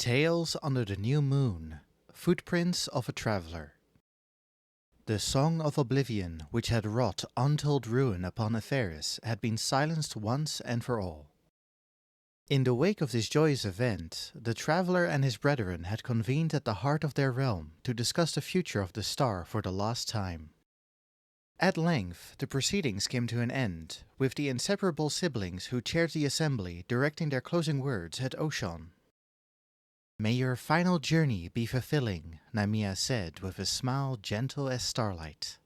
Tales under the new moon. Footprints of a traveler. The song of oblivion, which had wrought untold ruin upon Etheris, had been silenced once and for all. In the wake of this joyous event, the traveler and his brethren had convened at the heart of their realm to discuss the future of the star for the last time. At length, the proceedings came to an end, with the inseparable siblings who chaired the assembly directing their closing words at Oshon. "May your final journey be fulfilling," Naimia said with a smile gentle as starlight.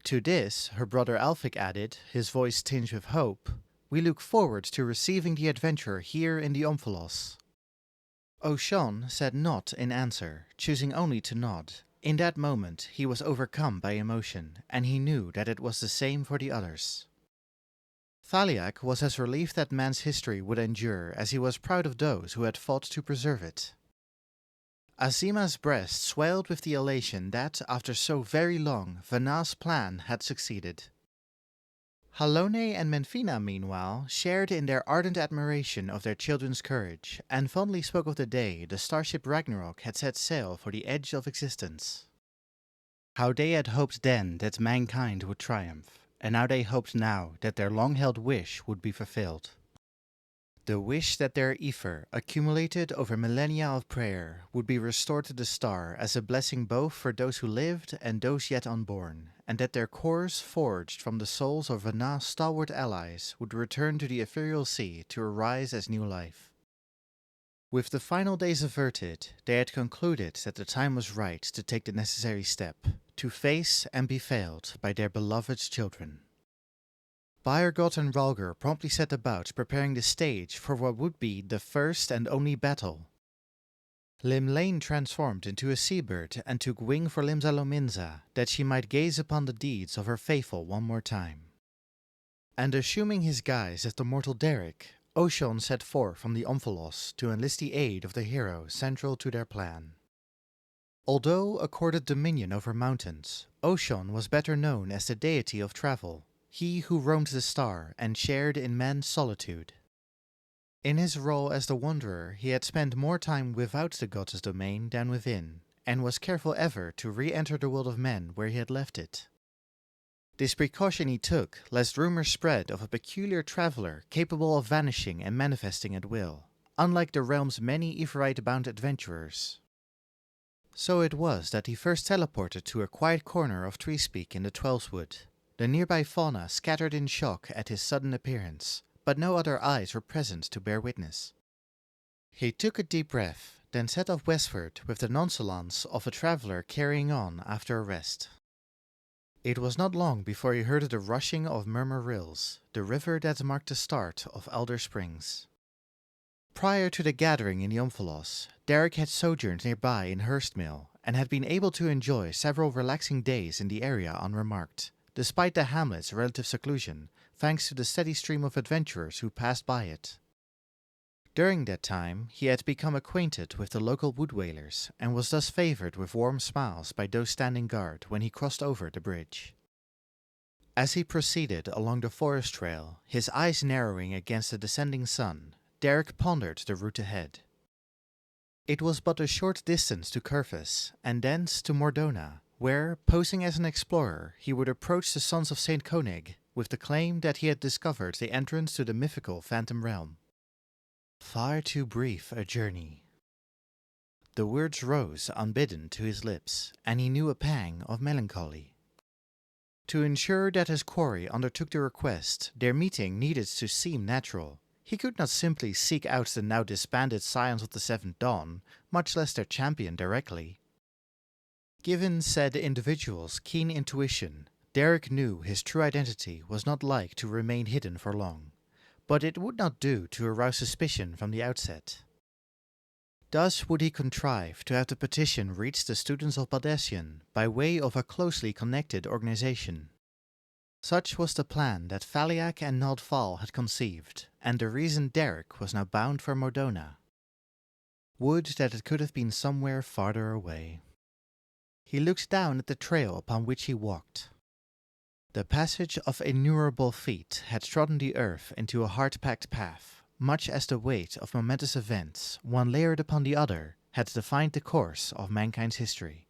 To this, her brother Alphic added, his voice tinged with hope, "We look forward to receiving the adventurer here in the Omphalos." Oshon said naught in answer, choosing only to nod. In that moment, he was overcome by emotion, and he knew that it was the same for the others. Thaliak was as relieved that man's history would endure as he was proud of those who had fought to preserve it. Azima's breast swelled with the elation that, after so very long, Vanna's plan had succeeded. Halone and Menfina, meanwhile, shared in their ardent admiration of their children's courage, and fondly spoke of the day the starship Ragnarok had set sail for the edge of existence. How they had hoped then that mankind would triumph, and how they hoped now that their long-held wish would be fulfilled. The wish that their ether, accumulated over millennia of prayer, would be restored to the star as a blessing both for those who lived and those yet unborn, and that their cores forged from the souls of Vanna's stalwart allies would return to the ethereal sea to arise as new life. With the final days averted, they had concluded that the time was right to take the necessary step, to face and be failed by their beloved children. Bayergot and Ralger promptly set about preparing the stage for what would be the first and only battle. Limlane transformed into a seabird and took wing for Limsalominza, that she might gaze upon the deeds of her faithful one more time. And assuming his guise as the mortal Derek, Oshon set forth from the Omphalos to enlist the aid of the hero central to their plan. Although accorded dominion over mountains, Oshon was better known as the deity of travel, he who roamed the star and shared in man's solitude. In his role as the Wanderer, he had spent more time without the goddess' domain than within, and was careful ever to re-enter the world of men where he had left it. This precaution he took, lest rumors spread of a peculiar traveler capable of vanishing and manifesting at will, unlike the realm's many Aetheryte-bound adventurers. So it was that he first teleported to a quiet corner of Treespeak in the Twelveswood. The nearby fauna scattered in shock at his sudden appearance, but no other eyes were present to bear witness. He took a deep breath, then set off westward with the nonchalance of a traveler carrying on after a rest. It was not long before he heard the rushing of Murmur Rills, the river that marked the start of Elder Springs. Prior to the gathering in the Omphalos, Derek had sojourned nearby in Hurstmill, and had been able to enjoy several relaxing days in the area unremarked, despite the hamlet's relative seclusion, thanks to the steady stream of adventurers who passed by it. During that time, he had become acquainted with the local wood-whalers, and was thus favored with warm smiles by those standing guard when he crossed over the bridge. As he proceeded along the forest trail, his eyes narrowing against the descending sun, Derek pondered the route ahead. It was but a short distance to Curthus, and thence to Mordona, where, posing as an explorer, he would approach the Sons of St. Koenig, with the claim that he had discovered the entrance to the mythical Phantom Realm. Far too brief a journey. The words rose unbidden to his lips, and he knew a pang of melancholy. To ensure that his quarry undertook the request, their meeting needed to seem natural. He could not simply seek out the now disbanded Scions of the Seventh Dawn, much less their champion directly. Given said individual's keen intuition, Derek knew his true identity was not like to remain hidden for long, but it would not do to arouse suspicion from the outset. Thus would he contrive to have the petition reach the students of Baldessian by way of a closely connected organization. Such was the plan that Thaliak and Naldval had conceived, and the reason Derek was now bound for Mordona. Would that it could have been somewhere farther away. He looked down at the trail upon which he walked. The passage of innumerable feet had trodden the earth into a hard-packed path, much as the weight of momentous events, one layered upon the other, had defined the course of mankind's history.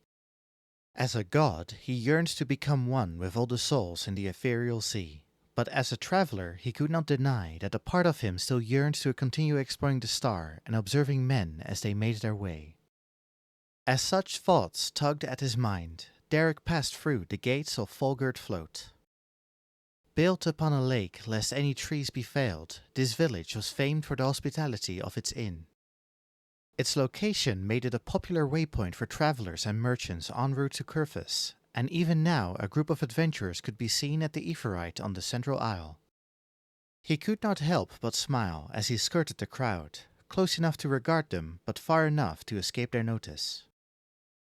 As a god, he yearned to become one with all the souls in the ethereal sea. But as a traveler, he could not deny that a part of him still yearned to continue exploring the star and observing men as they made their way. As such thoughts tugged at his mind, Derek passed through the gates of Fulgurt Float. Built upon a lake lest any trees be felled, this village was famed for the hospitality of its inn. Its location made it a popular waypoint for travelers and merchants en route to Kurfus, and even now a group of adventurers could be seen at the Ephorite on the central isle. He could not help but smile as he skirted the crowd, close enough to regard them, but far enough to escape their notice.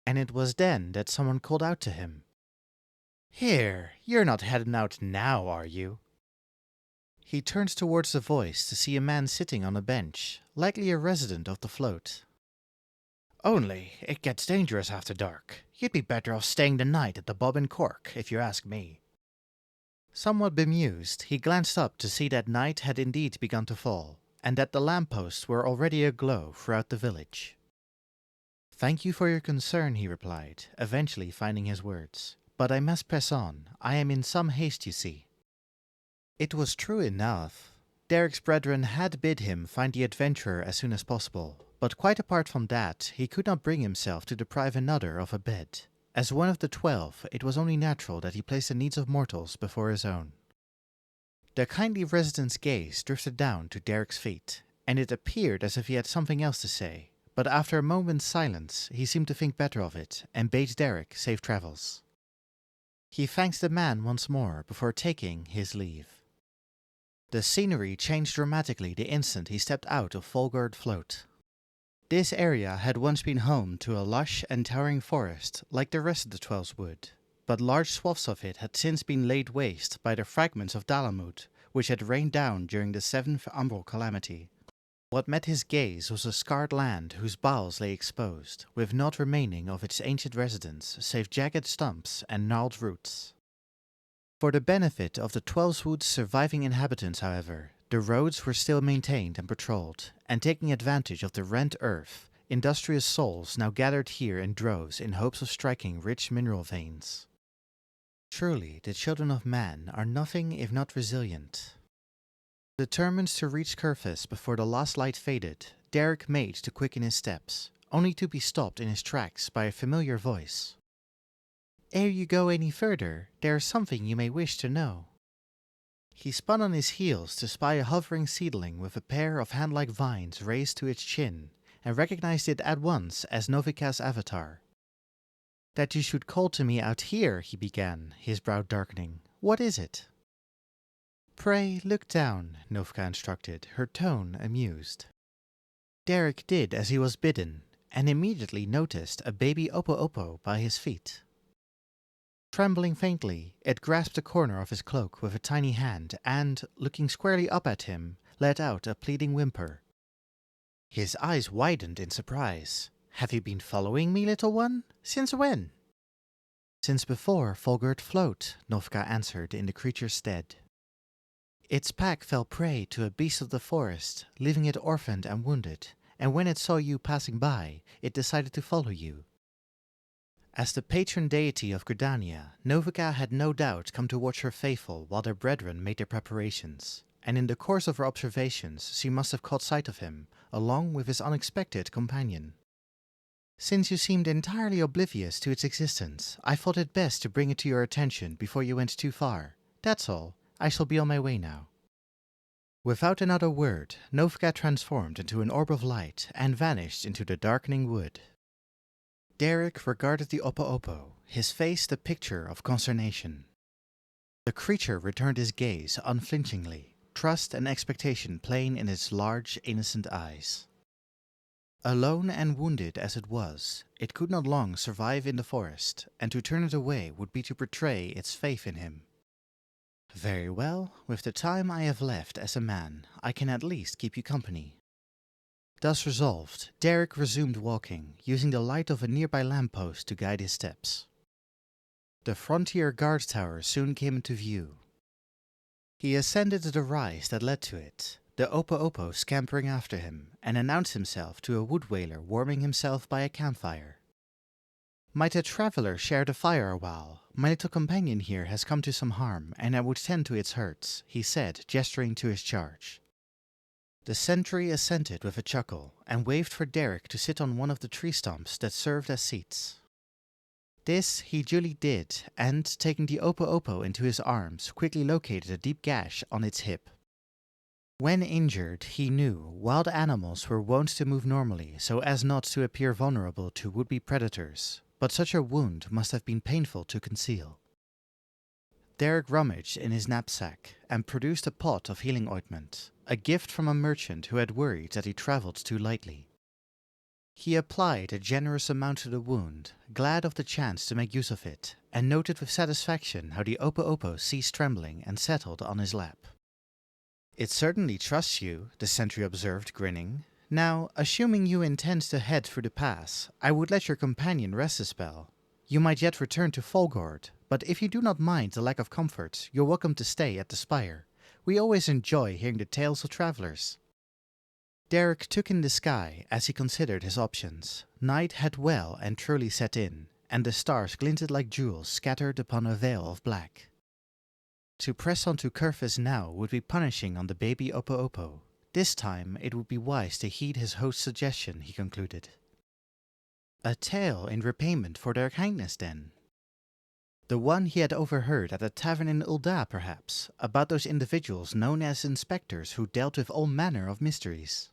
And it was then that someone called out to him. "Here, you're not heading out now, are you?" He turned towards the voice to see a man sitting on a bench, likely a resident of the float. "Only, it gets dangerous after dark. You'd be better off staying the night at the Bob and Cork, if you ask me." Somewhat bemused, he glanced up to see that night had indeed begun to fall, and that the lampposts were already aglow throughout the village. "Thank you for your concern," he replied, eventually finding his words. "But I must press on. I am in some haste, you see." It was true enough. Derek's brethren had bid him find the adventurer as soon as possible, but quite apart from that, he could not bring himself to deprive another of a bed. As one of the 12, it was only natural that he placed the needs of mortals before his own. The kindly resident's gaze drifted down to Derek's feet, and it appeared as if he had something else to say, but after a moment's silence, he seemed to think better of it, and bade Derek safe travels. He thanked the man once more before taking his leave. The scenery changed dramatically the instant he stepped out of Fulgurt Float. This area had once been home to a lush and towering forest like the rest of the Twelves would, but large swaths of it had since been laid waste by the fragments of Dalamud, which had rained down during the 7th Umbral calamity. What met his gaze was a scarred land whose bowels lay exposed, with naught remaining of its ancient residents save jagged stumps and gnarled roots. For the benefit of the Twelveswood's surviving inhabitants, however, the roads were still maintained and patrolled, and taking advantage of the rent earth, industrious souls now gathered here in droves in hopes of striking rich mineral veins. Truly, the children of man are nothing if not resilient. Determined to reach Kurfus before the last light faded, Derek made to quicken his steps, only to be stopped in his tracks by a familiar voice. "Ere you go any further, there is something you may wish to know." He spun on his heels to spy a hovering seedling with a pair of hand-like vines raised to its chin, and recognized it at once as Novika's avatar. "That you should call to me out here," he began, his brow darkening. "What is it?" "Pray, look down," Novika instructed, her tone amused. Derek did as he was bidden, and immediately noticed a baby Opo-Opo by his feet. Trembling faintly, it grasped the corner of his cloak with a tiny hand and, looking squarely up at him, let out a pleading whimper. His eyes widened in surprise. "Have you been following me, little one? Since when?" "Since before Fulgurt Float," Novika answered in the creature's stead. "Its pack fell prey to a beast of the forest, leaving it orphaned and wounded, and when it saw you passing by, it decided to follow you." As the patron deity of Gridania, Novika had no doubt come to watch her faithful while their brethren made their preparations, and in the course of her observations she must have caught sight of him, along with his unexpected companion. "Since you seemed entirely oblivious to its existence, I thought it best to bring it to your attention before you went too far. That's all. I shall be on my way now." Without another word, Novika transformed into an orb of light and vanished into the darkening wood. Derek regarded the Opo-Opo, his face the picture of consternation. The creature returned his gaze unflinchingly, trust and expectation plain in its large, innocent eyes. Alone and wounded as it was, it could not long survive in the forest, and to turn it away would be to betray its faith in him. "Very well, with the time I have left as a man, I can at least keep you company." Thus resolved, Derek resumed walking, using the light of a nearby lamppost to guide his steps. The frontier guard tower soon came into view. He ascended the rise that led to it, the Opo-Opo scampering after him, and announced himself to a wood whaler warming himself by a campfire. "Might a traveller share the fire a while? My little companion here has come to some harm, and I would tend to its hurts," he said, gesturing to his charge. The sentry assented with a chuckle, and waved for Derek to sit on one of the tree stumps that served as seats. This he duly did, and, taking the Opo-Opo into his arms, quickly located a deep gash on its hip. When injured, he knew, wild animals were wont to move normally so as not to appear vulnerable to would-be predators, but such a wound must have been painful to conceal. Derek rummaged in his knapsack and produced a pot of healing ointment, a gift from a merchant who had worried that he travelled too lightly. He applied a generous amount to the wound, glad of the chance to make use of it, and noted with satisfaction how the Opo-Opo ceased trembling and settled on his lap. "It certainly trusts you," the sentry observed, grinning. "Now, assuming you intend to head through the pass, I would let your companion rest a spell. You might yet return to Folgord, but if you do not mind the lack of comfort, you're welcome to stay at the spire. We always enjoy hearing the tales of travelers." Derek took in the sky as he considered his options. Night had well and truly set in, and the stars glinted like jewels scattered upon a veil of black. To press on to Curfus now would be punishing on the baby Opo-Opo. This time it would be wise to heed his host's suggestion, he concluded. A tale in repayment for their kindness, then. The one he had overheard at a tavern in Ul'dah, perhaps, about those individuals known as inspectors who dealt with all manner of mysteries.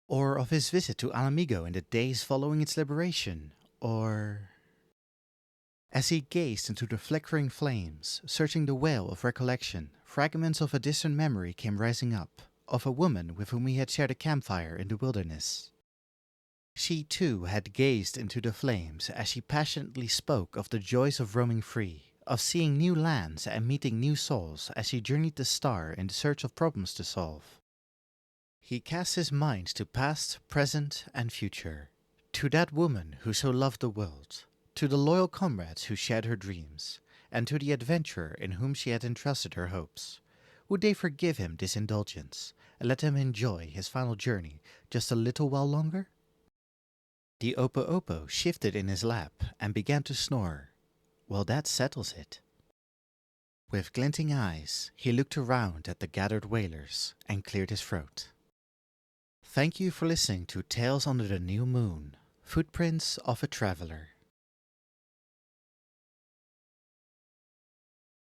Or of his visit to Alamigo in the days following its liberation, or... As he gazed into the flickering flames, searching the well of recollection, fragments of a distant memory came rising up, of a woman with whom he had shared a campfire in the wilderness. She too had gazed into the flames as she passionately spoke of the joys of roaming free, of seeing new lands and meeting new souls as she journeyed the star in search of problems to solve. He cast his mind to past, present, and future, to that woman who so loved the world, to the loyal comrades who shared her dreams, and to the adventurer in whom she had entrusted her hopes. Would they forgive him this indulgence, and let him enjoy his final journey just a little while longer? The Opo-Opo shifted in his lap and began to snore. Well, that settles it. With glinting eyes, he looked around at the gathered whalers and cleared his throat. Thank you for listening to Tales Under the New Moon, Footprints of a Traveler.